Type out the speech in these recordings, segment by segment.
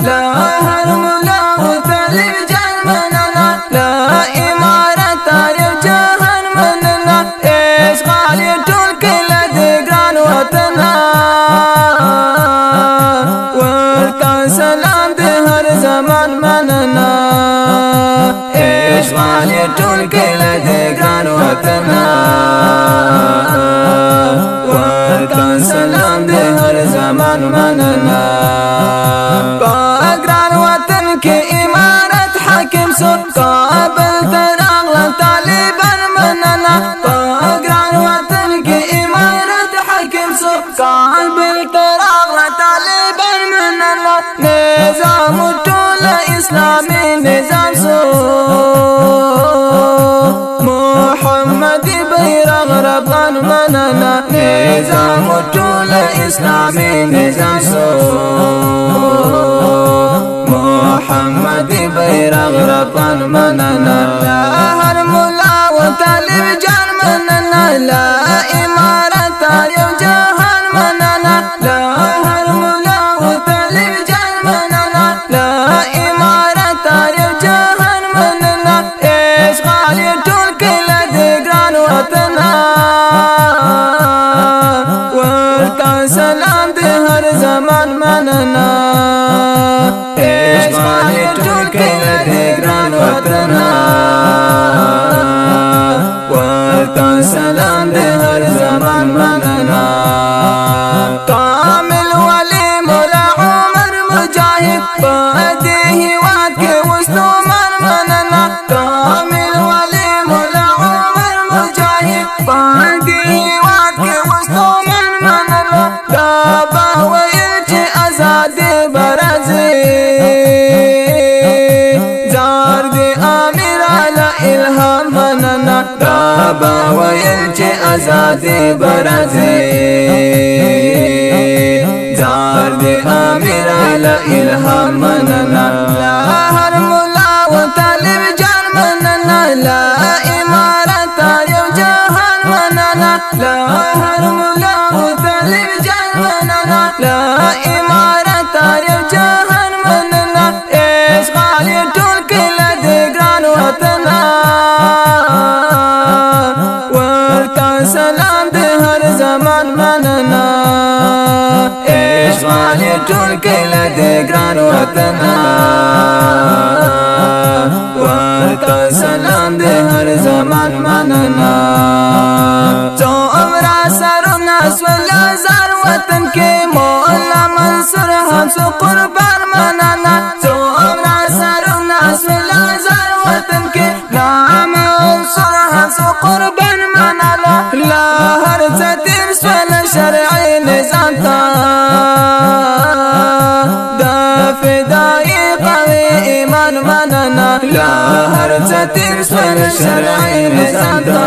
لا هر ملا وطالب جان مننا لا امارت یو جهان مننا اشغال ټول کله د ګران وطن ورته سلام د هر زمان مننا اشغال ټول کله د ګران وطن ورته سلام د هر زمان مننا ګران وطن کې امارت حاکم سو کابل تراغلا طالبان مننا ګران وطن کې امارت حاکم سو کابل تراغلا طالبان مننا نظام ټول اسلامي نظام سو محمد بیرغ ربان مننا نظام ټول اسلامي نظام سو محمد بیرغ ربان مننا لا هر مولا و طالب جان مننا لا امارت یو جهان مننا لا هر مولا و طالب جان مننا لا امارت یو جهان مننا اشغال ټول کله د ګران وطن ورته سلام د هر زمان مننا اشغال ټول کله د ګران وطن ورته سلام د هر زمان مننا کامل ولی مولا عمر مجاهد په دې هیواد کې وستومن مننا کامل ولی مولا عمر مجاهد په دې هیواد کې وستومن مننا دا به ویل چې ازادي برازي زار دې امیر علی الهام مننا دا به ویل چې ازادي برازي زار دې امیر علی الهام مننا لا هر مولا و طالب جان مننا لا امارت یو جهان مننا لا هر مولا و طالب جان مننا لا امارت یو جهان مننا اشغال ټول کله د ګران وطن ورته سلام د هر زمان مننا اشغال ټول کله د ګران وطن ورته سلام د هر زمان مننا څومره سرونه سول زار وطن کې مولا منصور هم سو قربان مننا څومره سرونه سول زار وطن کې لا منصور هم سو قربان مننا لا هر څه تیر سول شرعي نظام تا دا فدائي قوي ایمان مننا لا هر څه تیر سول شرعي نظام تا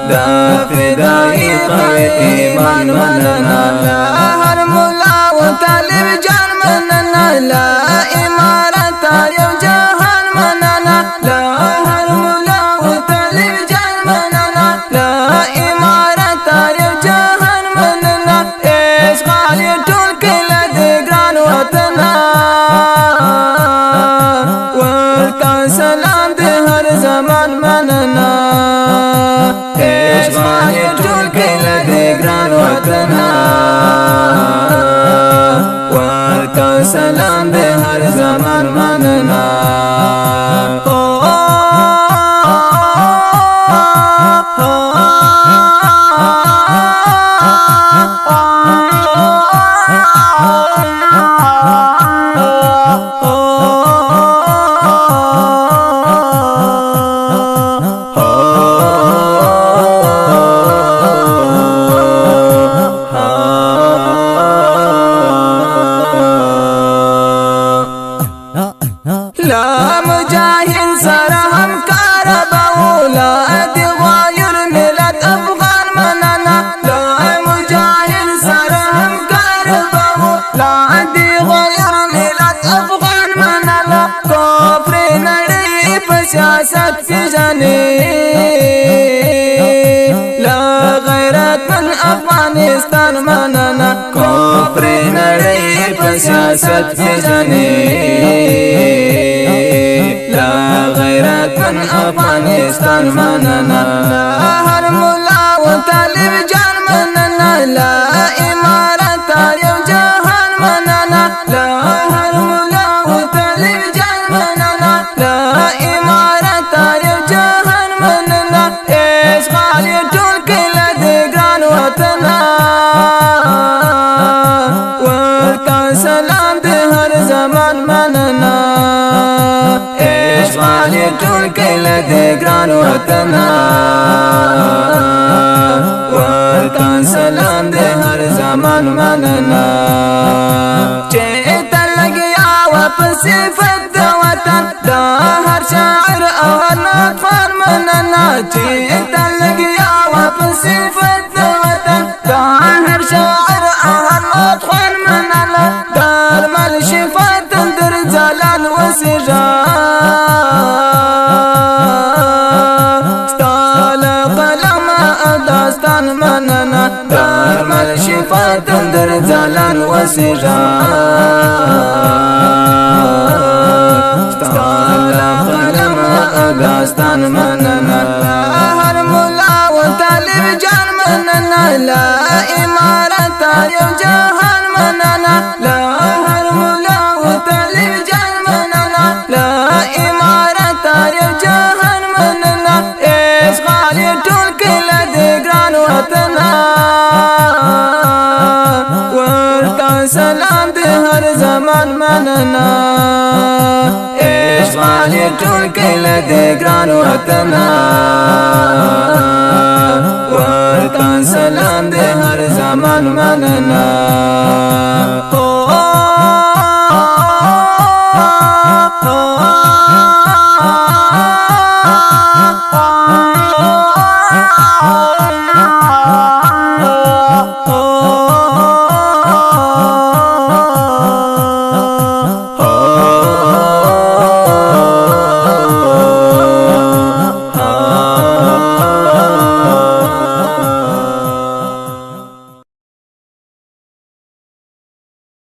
دا فدائي قوي ایمان مننا لا هر مولا و طالب جان مننا لا امارت یو جهان مننا لا هر مولا و طالب جان مننا لا امارت یو جهان مننا اشغال ټول کله د ګران وطن ورته سلام د هر زمان مننا اشغال ټول کله د ګران وطن ورته سلام د هر زمان مننا لا مجاهد سره همکار باولا دی غایر ملت افغان مننا لا مجاهد سره همکار باولا دی غایر ملت افغان مننا کفر نړۍ په سیاست پیژني لا غیرت من افغانستان مننا کفر نړۍ سیاست پیژنې لا غیرت افغانستان مننا هر مولا و طالب جان مننا لا امارت یو جهان مننا لا هر مولا و طالب جان مننا لا امارت یو جهان مننا اشغال ټول کله د ګران وطن ورته سلام د هر زمان مننا اشغال ټول کله د ګران وطن ورته سلام د هر زمان مننا چې ته لګیا و په صفت د وطن د هر شاعر او هر نطفان مننا چې ته لګیا و په صفت د وطن د هر شاعر او هر نطفان مننا درمل شفا تندر زلال وسجا داستان مننا درمل شفا تندر زلال وسجا ستالا قلم داستان مننا هر مولا و طالب جان مننا لا امارت یو جهان مننا لا هر مولا و طالب جان مننا لا امارت یو جهان مننا اشغال ټول کله د ګران وطن ورته سلام د هر زمان مننا اشغال ټول کله د ګران وطن ورته سلام د هر زمان مننا